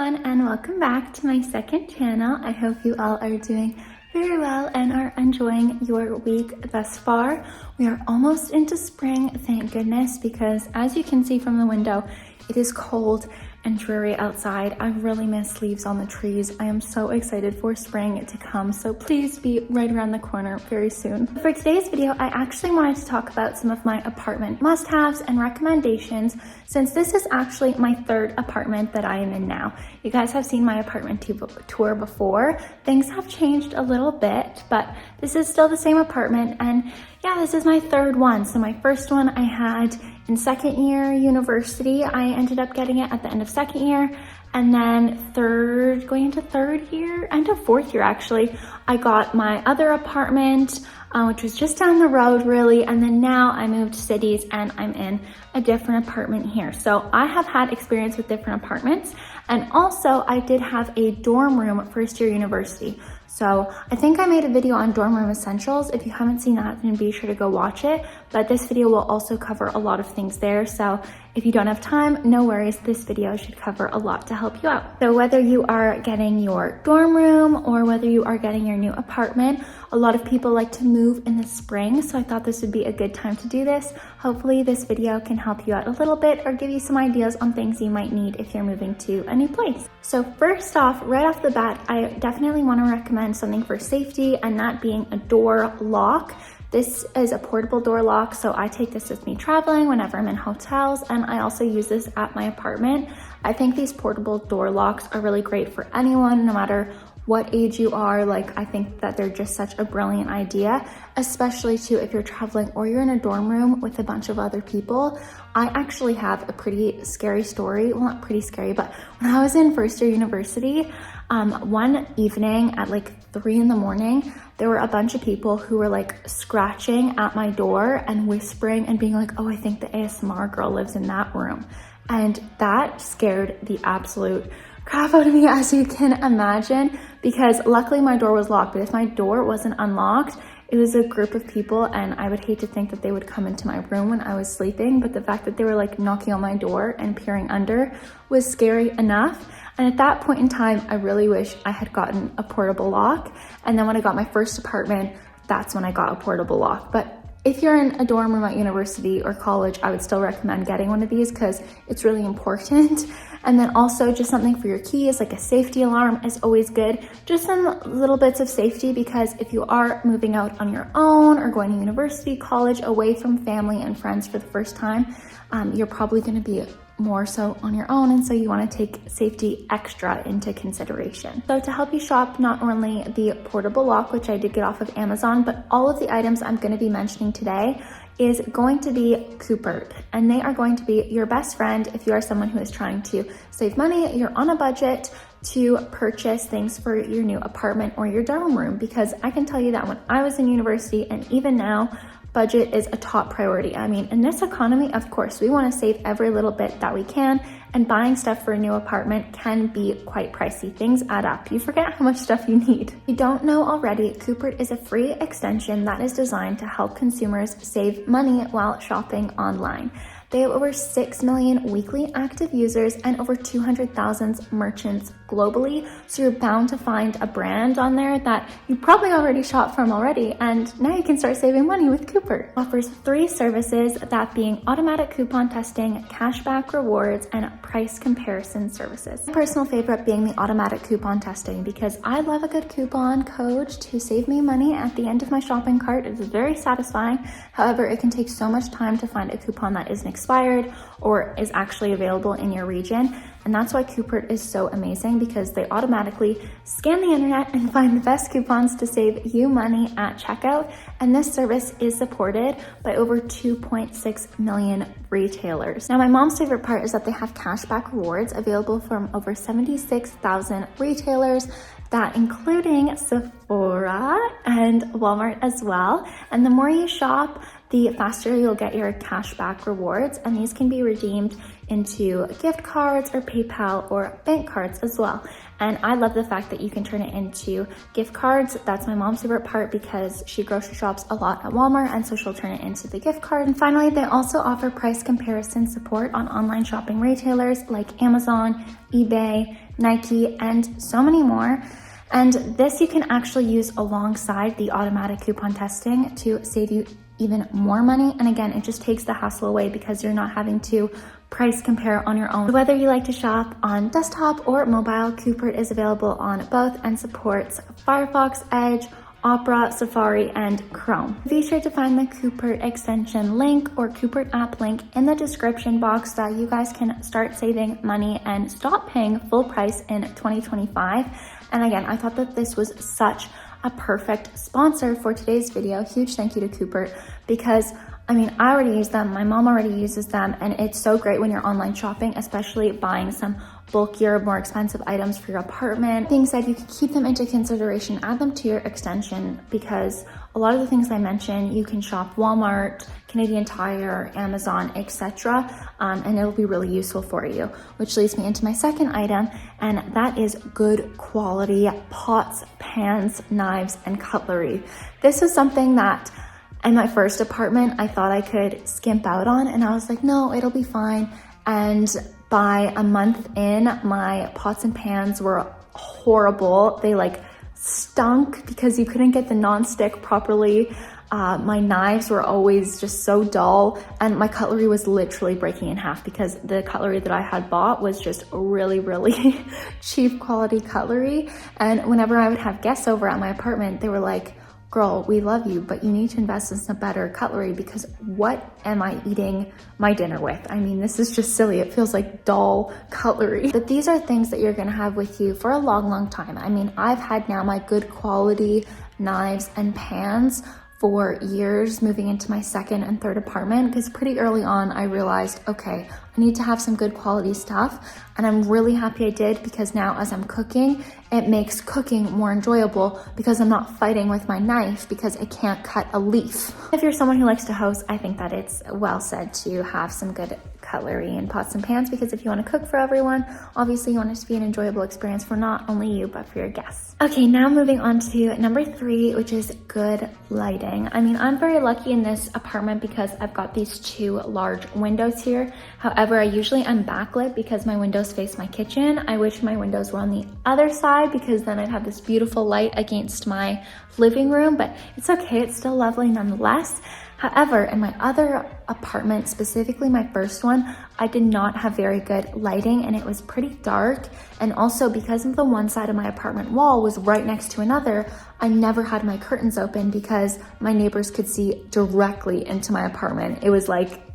everyone, and welcome back to my second channel. I hope you all are doing very well and are enjoying your week thus far. We are almost into spring, thank goodness, because as you can see from the window, it is cold and dreary outside. I really miss leaves on the trees. I am so excited for spring to come, so please be right around the corner very soon. For today's video, I actually wanted to talk about some of my apartment must-haves and recommendations, since this is actually my third apartment that I am in now. You guys have seen my apartment tour before. Things have changed a little bit, but this is still the same apartment, and yeah, this is my third one. So my first one I had in second year university. I ended up getting it at the end of second year, and then going into third year, end of fourth year actually, I got my other apartment, which was just down the road really, and then now I moved cities and I'm in a different apartment here. So I have had experience with different apartments, and also I did have a dorm room first year university. So I think I made a video on dorm room essentials. If you haven't seen that, then be sure to go watch it. But this video will also cover a lot of things there. So if you don't have time, no worries. This video should cover a lot to help you out. So whether you are getting your dorm room or whether you are getting your new apartment, a lot of people like to move in the spring. So I thought this would be a good time to do this. Hopefully this video can help you out a little bit or give you some ideas on things you might need if you're moving to a new place. So first off, right off the bat, I definitely want to recommend something for safety, and that being a door lock. This is a portable door lock, so I take this with me traveling whenever I'm in hotels, and I also use this at my apartment. I think these portable door locks are really great for anyone, no matter what age you are. Like, I think that they're just such a brilliant idea, especially too if you're traveling or you're in a dorm room with a bunch of other people. I actually have a pretty scary story. Well, not pretty scary, but when I was in first year university, one evening at like 3 in the morning, there were a bunch of people who were like scratching at my door and whispering and being like, oh, I think the ASMR girl lives in that room. And that scared the absolute crap out of me, as you can imagine, because luckily my door was locked. But if my door wasn't unlocked, it was a group of people, and I would hate to think that they would come into my room when I was sleeping. But the fact that they were like knocking on my door and peering under was scary enough. And at that point in time, I really wish I had gotten a portable lock. And then when I got my first apartment, that's when I got a portable lock. But if you're in a dorm room at university or college, I would still recommend getting one of these because it's really important. And then also just something for your keys, like a safety alarm is always good. Just some little bits of safety, because if you are moving out on your own or going to university, college, away from family and friends for the first time, you're probably going to be more so on your own, and so you want to take safety extra into consideration. So to help you shop not only the portable lock, which I did get off of Amazon, but all of the items I'm going to be mentioning today is going to be Coupert, and they are going to be your best friend if you are someone who is trying to save money, you're on a budget to purchase things for your new apartment or your dorm room. Because I can tell you that when I was in university, and even now, budget is a top priority. I mean, in this economy, of course, we want to save every little bit that we can, and buying stuff for a new apartment can be quite pricey. Things add up. You forget how much stuff you need. If you don't know already, Coupert is a free extension that is designed to help consumers save money while shopping online. They have over 6 million weekly active users and over 200,000 merchants globally. So you're bound to find a brand on there that you probably already shop from already, and now you can start saving money with Coupert. It offers 3 services, that being automatic coupon testing, cashback rewards, and price comparison services. My personal favorite being the automatic coupon testing, because I love a good coupon code to save me money at the end of my shopping cart. It is very satisfying. However, it can take so much time to find a coupon that isn't expired or is actually available in your region. And that's why Coupert is so amazing, because they automatically scan the internet and find the best coupons to save you money at checkout. And this service is supported by over 2.6 million retailers. Now, my mom's favorite part is that they have cashback rewards available from over 76,000 retailers, that including Sephora and Walmart as well. And the more you shop, the faster you'll get your cashback rewards, and these can be redeemed into gift cards or PayPal or bank cards as well. And I love the fact that you can turn it into gift cards. That's my mom's favorite part because she grocery shops a lot at Walmart, and so she'll turn it into the gift card. And finally, they also offer price comparison support on online shopping retailers like Amazon, eBay, Nike, and so many more. And this you can actually use alongside the automatic coupon testing to save you even more money. And again, it just takes the hassle away because you're not having to price compare on your own. Whether you like to shop on desktop or mobile, Coupert is available on both and supports Firefox, Edge, Opera, Safari, and Chrome. Be sure to find the Coupert extension link or Coupert app link in the description box so that you guys can start saving money and stop paying full price in 2025. And again, I thought that this was such a perfect sponsor for today's video. Huge thank you to Coupert because I already use them, my mom already uses them, and it's so great when you're online shopping, especially buying some bulkier, more expensive items for your apartment. Being said, you can keep them into consideration, add them to your extension, because a lot of the things I mentioned, you can shop Walmart, Canadian Tire, Amazon, etc., and it'll be really useful for you. Which leads me into my second item, and that is good quality pots, pans, knives, and cutlery. This is something that in my first apartment, I thought I could skimp out on, and I was like, no, it'll be fine. And by a month in, my pots and pans were horrible. They stunk because you couldn't get the non-stick properly. My knives were always just so dull, and my cutlery was literally breaking in half because the cutlery that I had bought was just really, really cheap quality cutlery. And whenever I would have guests over at my apartment, they were like, girl, we love you, but you need to invest in some better cutlery because what am I eating my dinner with? This is just silly. It feels like dull cutlery. But these are things that you're gonna have with you for a long, long time. I've had now my good quality knives and pans for years moving into my second and third apartment because pretty early on I realized, okay, I need to have some good quality stuff, and I'm really happy I did because now as I'm cooking, it makes cooking more enjoyable because I'm not fighting with my knife because I can't cut a leaf. If you're someone who likes to host, I think that it's well said to have some good cutlery and pots and pans because if you want to cook for everyone, obviously you want it to be an enjoyable experience for not only you but for your guests. Okay, now moving on to number 3, which is good lighting. I'm very lucky in this apartment because I've got these 2 large windows here. However, I usually am backlit because my windows face my kitchen. I wish my windows were on the other side because then I'd have this beautiful light against my living room, but it's okay, it's still lovely nonetheless. However, in my other apartment, specifically my first one, I did not have very good lighting and it was pretty dark. And also because of the one side of my apartment wall was right next to another, I never had my curtains open because my neighbors could see directly into my apartment. It was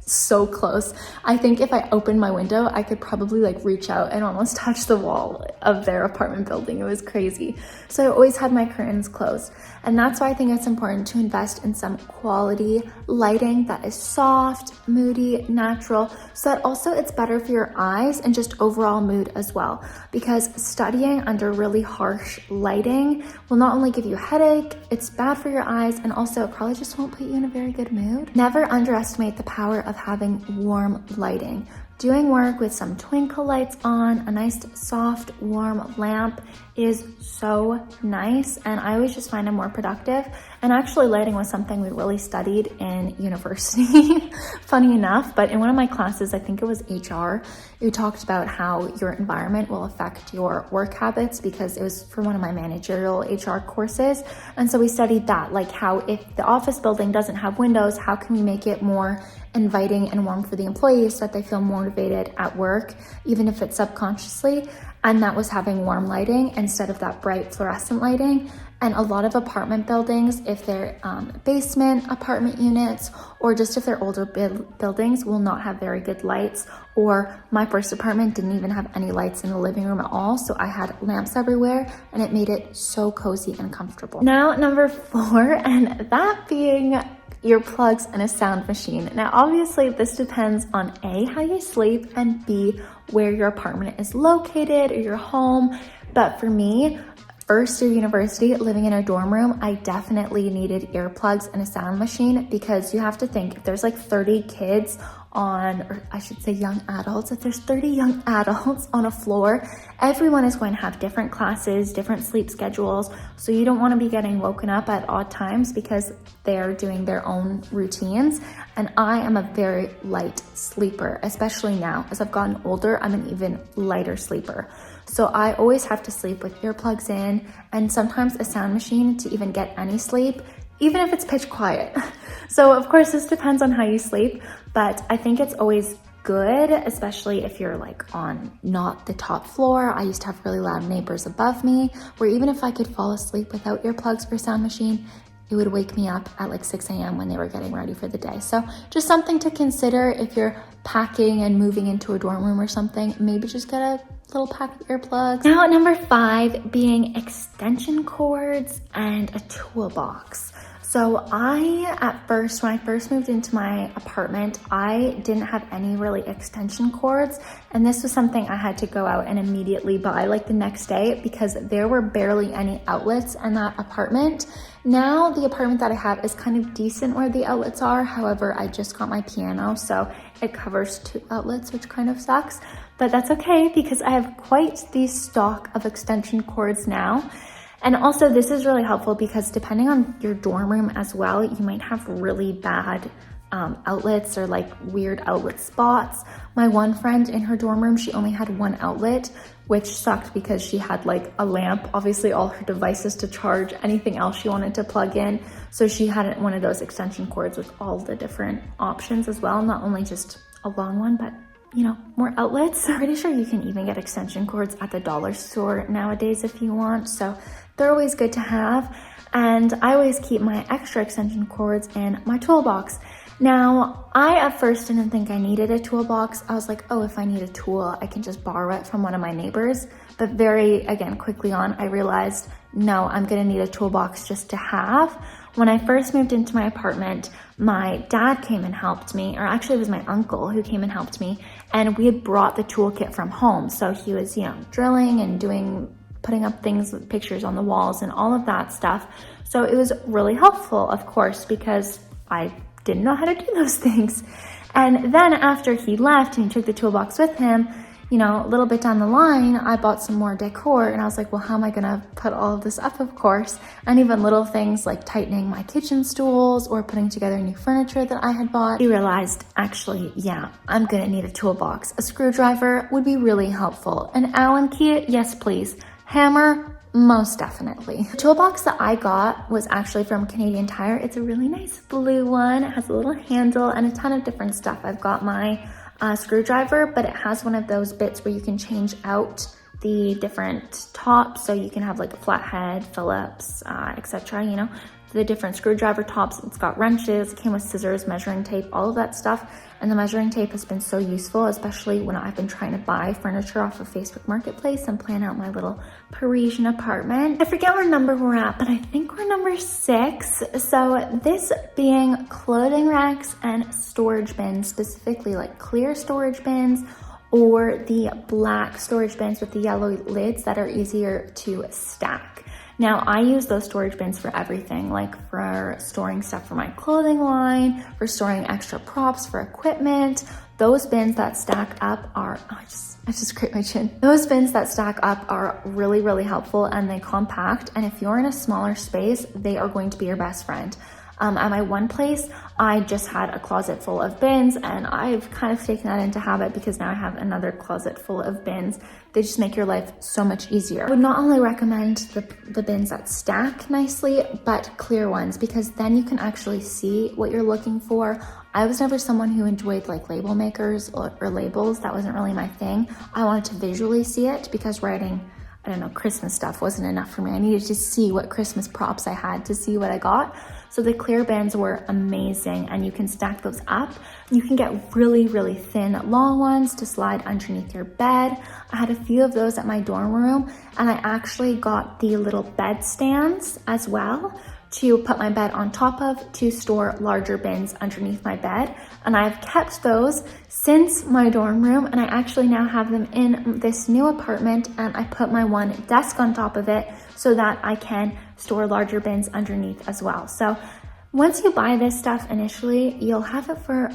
so close. I think if I opened my window, I could probably reach out and almost touch the wall of their apartment building. It was crazy. So I always had my curtains closed. And that's why I think it's important to invest in some quality lighting that is soft, moody, natural, so that also it's better for your eyes and just overall mood as well. Because studying under really harsh lighting will not only give you a headache, it's bad for your eyes, and also it probably just won't put you in a very good mood. Never underestimate the power of having warm lighting. Doing work with some twinkle lights on, a nice soft warm lamp is so nice, and I always just find it more productive. And actually lighting was something we really studied in university, funny enough, but in one of my classes, I think it was HR, we talked about how your environment will affect your work habits because it was for one of my managerial HR courses. And so we studied that, how if the office building doesn't have windows, how can we make it more inviting and warm for the employees so that they feel motivated at work, even if it's subconsciously. And that was having warm lighting instead of that bright fluorescent lighting. And a lot of apartment buildings, if they're basement apartment units, or just if they're older buildings, will not have very good lights. Or my first apartment didn't even have any lights in the living room at all. So I had lamps everywhere and it made it so cozy and comfortable. Now, number 4, and that being earplugs and a sound machine. Now, obviously this depends on A, how you sleep, and B, where your apartment is located or your home. But for me, first year university, living in a dorm room, I definitely needed earplugs and a sound machine, because you have to think, if there's like 30 kids on, or I should say young adults, if there's 30 young adults on a floor, everyone is going to have different classes, different sleep schedules. So you don't want to be getting woken up at odd times because they're doing their own routines. And I am a very light sleeper, especially now. As I've gotten older, I'm an even lighter sleeper. So I always have to sleep with earplugs in, and sometimes a sound machine to even get any sleep, even if it's pitch quiet. So of course this depends on how you sleep, but I think it's always good, especially if you're like on not the top floor. I used to have really loud neighbors above me, where even if I could fall asleep without earplugs or sound machine, it would wake me up at like 6 a.m. when they were getting ready for the day. So just something to consider if you're packing and moving into a dorm room or something. Maybe just get a little pack of earplugs. Now at number 5 being extension cords and a toolbox. So when I first moved into my apartment, I didn't have any really extension cords. And this was something I had to go out and immediately buy like the next day, because there were barely any outlets in that apartment. Now the apartment that I have is kind of decent where the outlets are. However, I just got my piano, so it covers 2 outlets, which kind of sucks. But that's okay, because I have quite the stock of extension cords now. And also this is really helpful because depending on your dorm room as well, you might have really bad outlets or like weird outlet spots. My one friend in her dorm room, she only had 1 outlet, which sucked because she had like a lamp, obviously all her devices to charge, anything else she wanted to plug in. So she had one of those extension cords with all the different options as well, not only just a long one, but you know, more outlets. I'm pretty sure you can even get extension cords at the dollar store nowadays if you want. So they're always good to have. And I always keep my extra extension cords in my toolbox. Now, I at first didn't think I needed a toolbox. I was like, oh, if I need a tool, I can just borrow it from one of my neighbors. But quickly on, I realized, no, I'm gonna need a toolbox just to have. When I first moved into my apartment, my dad came and helped me, or actually it was my uncle who came and helped me, and we had brought the toolkit from home. So he was, drilling and putting up things with pictures on the walls and all of that stuff. So it was really helpful, of course, because I didn't know how to do those things. And then after he left and he took the toolbox with him, a little bit down the line, I bought some more decor, and I was like, well, how am I gonna put all of this up, of course? And even little things like tightening my kitchen stools or putting together new furniture that I had bought. I realized, actually, yeah, I'm gonna need a toolbox. A screwdriver would be really helpful. An Allen key, yes, please. Hammer, most definitely. The toolbox that I got was actually from Canadian Tire. It's a really nice blue one. It has a little handle and a ton of different stuff. I've got my screwdriver, but it has one of those bits where you can change out the different tops, so you can have like a flathead, Phillips, etc. The different screwdriver tops. It's got wrenches, it came with scissors, measuring tape, all of that stuff. And the measuring tape has been so useful, especially when I've been trying to buy furniture off of Facebook Marketplace and plan out my little Parisian apartment. I forget what number we're at, but I think we're number 6. So this being clothing racks and storage bins, specifically like clear storage bins or the black storage bins with the yellow lids that are easier to stack. Now, I use those storage bins for everything, like for storing stuff for my clothing line, for storing extra props for equipment. Those bins that stack up are, I just scraped my chin. Those bins that stack up are really, really helpful, and they compact. And if you're in a smaller space, they are going to be your best friend. At my one place, I just had a closet full of bins, and I've kind of taken that into habit because now I have another closet full of bins. They just make your life so much easier. I would not only recommend the bins that stack nicely, but clear ones, because then you can actually see what you're looking for. I was never someone who enjoyed like label makers or labels. That wasn't really my thing. I wanted to visually see it because writing, Christmas stuff wasn't enough for me. I needed to see what Christmas props I had to see what I got. So the clear bins were amazing, and you can stack those up. You can get really, really thin, long ones to slide underneath your bed. I had a few of those at my dorm room, and I actually got the little bed stands as well. to put my bed on top of to store larger bins underneath my bed. And I've kept those since my dorm room, and I actually now have them in this new apartment, and I put my one desk on top of it so that I can store larger bins underneath as well. So once you buy this stuff initially, you'll have it for,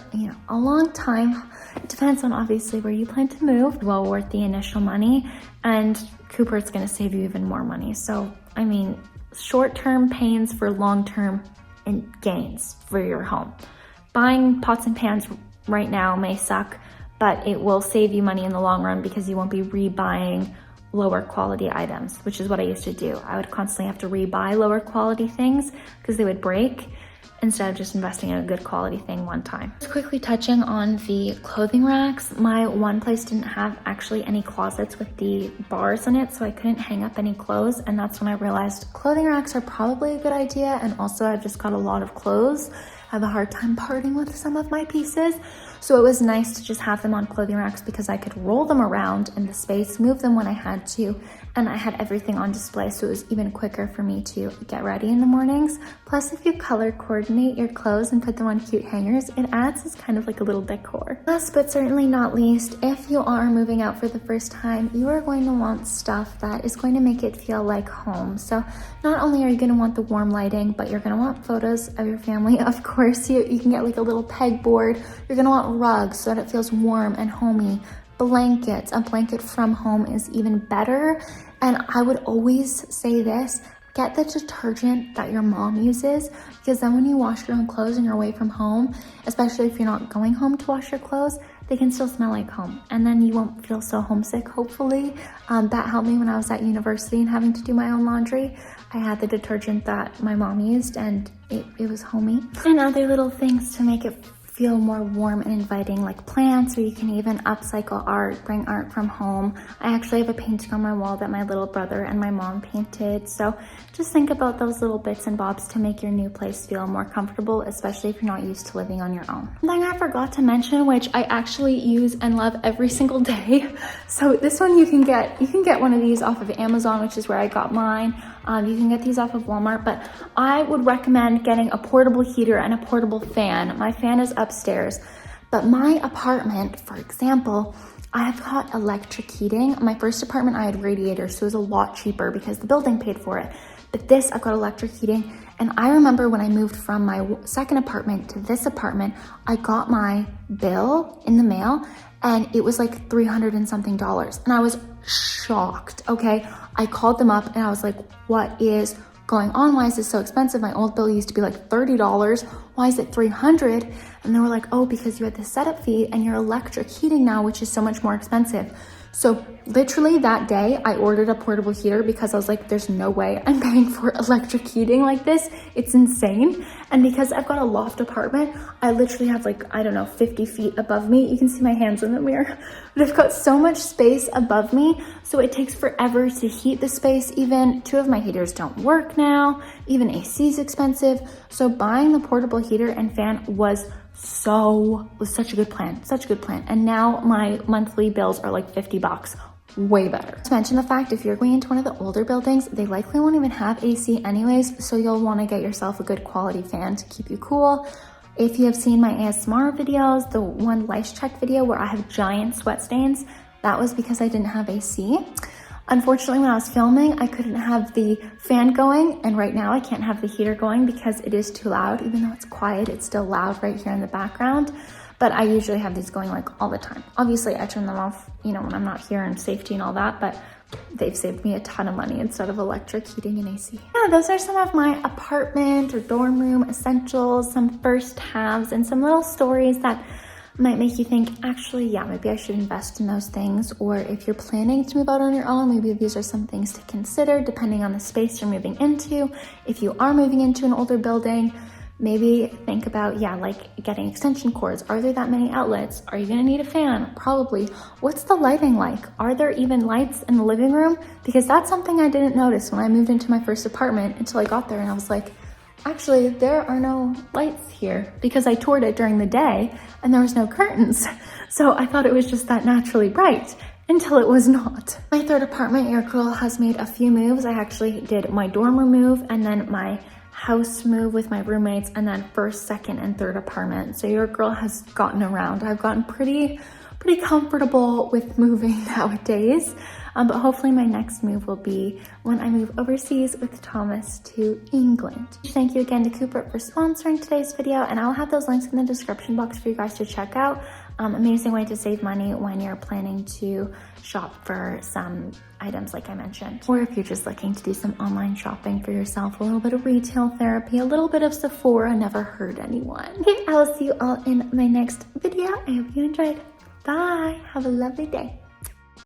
a long time. It depends on obviously where you plan to move. Well worth the initial money, and Coupert's gonna save you even more money. So, I mean, short-term pains for long-term gains for your home. Buying pots and pans right now may suck, but it will save you money in the long run because you won't be rebuying lower quality items, which is what I used to do. I would constantly have to rebuy lower quality things because they would break, instead of just investing in a good quality thing one time. Just quickly touching on the clothing racks, my one place didn't have actually any closets with the bars in it, so I couldn't hang up any clothes, and that's when I realized clothing racks are probably a good idea. And also I've just got a lot of clothes. I have a hard time parting with some of my pieces, so it was nice to just have them on clothing racks because I could roll them around in the space, move them when I had to, and I had everything on display, so it was even quicker for me to get ready in the mornings. Plus, if you color coordinate your clothes and put them on cute hangers, it adds as kind of like a little decor. Last but certainly not least, if you are moving out for the first time, you are going to want stuff that is going to make it feel like home. So not only are you going to want the warm lighting, but you're going to want photos of your family. Of course, you can get like a little pegboard. You're going to want rugs so that it feels warm and homey. Blankets, a blanket from home is even better. And I would always say this, get the detergent that your mom uses, because then when you wash your own clothes and you're away from home, especially if you're not going home to wash your clothes, they can still smell like home, and then you won't feel so homesick, hopefully. That helped me when I was at university and having to do my own laundry. I had the detergent that my mom used, and it was homey. And other little things to make it feel more warm and inviting, like plants, or you can even upcycle art, bring art from home. I actually have a painting on my wall that my little brother and my mom painted. So just think about those little bits and bobs to make your new place feel more comfortable, especially if you're not used to living on your own. Something I forgot to mention, which I actually use and love every single day. So this one you can get one of these off of Amazon, which is where I got mine. You can get these off of Walmart, but I would recommend getting a portable heater and a portable fan. My fan is upstairs, but my apartment, for example, I've got electric heating. My first apartment, I had radiators, so it was a lot cheaper because the building paid for it. But this, I've got electric heating. And I remember when I moved from my second apartment to this apartment, I got my bill in the mail and it was like $300 and something. And I was shocked, okay? I called them up and I was like, what is going on? Why is this so expensive? My old bill used to be like $30. Why is it $300? And they were like, oh, because you had the setup fee and your electric heating now, which is so much more expensive. So literally that day I ordered a portable heater because I was like, there's no way I'm paying for electric heating like this. It's insane. And because I've got a loft apartment, I literally have like, I don't know, 50 feet above me. You can see my hands in the mirror, but I've got so much space above me. So it takes forever to heat the space. Even 2 of my heaters don't work now. Even AC is expensive. So buying the portable heater and fan was such a good plan. And now my monthly bills are like $50, way better. To mention the fact, if you're going into one of the older buildings, they likely won't even have AC anyways, so you'll want to get yourself a good quality fan to keep you cool. If you have seen my ASMR videos, the one lice check video where I have giant sweat stains, that was because I didn't have AC. Unfortunately, when I was filming, I couldn't have the fan going, and right now I can't have the heater going because it is too loud. Even though it's quiet, it's still loud right here in the background. But I usually have these going like all the time. Obviously, I turn them off, when I'm not here and safety and all that, but they've saved me a ton of money instead of electric heating and AC. Yeah, those are some of my apartment or dorm room essentials, some first haves, and some little stories that might make you think, actually, yeah, maybe I should invest in those things. Or if you're planning to move out on your own, maybe these are some things to consider depending on the space you're moving into. If you are moving into an older building, maybe think about, like getting extension cords. Are there that many outlets? Are you gonna need a fan? Probably. What's the lighting like? Are there even lights in the living room? Because that's something I didn't notice when I moved into my first apartment until I got there and I was like, actually, there are no lights here, because I toured it during the day and there was no curtains. So I thought it was just that naturally bright until it was not. My third apartment, your girl has made a few moves. I actually did my dorm room move and then my house move with my roommates and then first, second, and third apartment. So your girl has gotten around. I've gotten pretty comfortable with moving nowadays. But hopefully my next move will be when I move overseas with Thomas to England. Thank you again to Coupert for sponsoring today's video, and I'll have those links in the description box for you guys to check out. Amazing way to save money when you're planning to shop for some items like I mentioned. Or if you're just looking to do some online shopping for yourself, a little bit of retail therapy, a little bit of Sephora never hurt anyone. Okay, I will see you all in my next video. I hope you enjoyed. Bye, have a lovely day.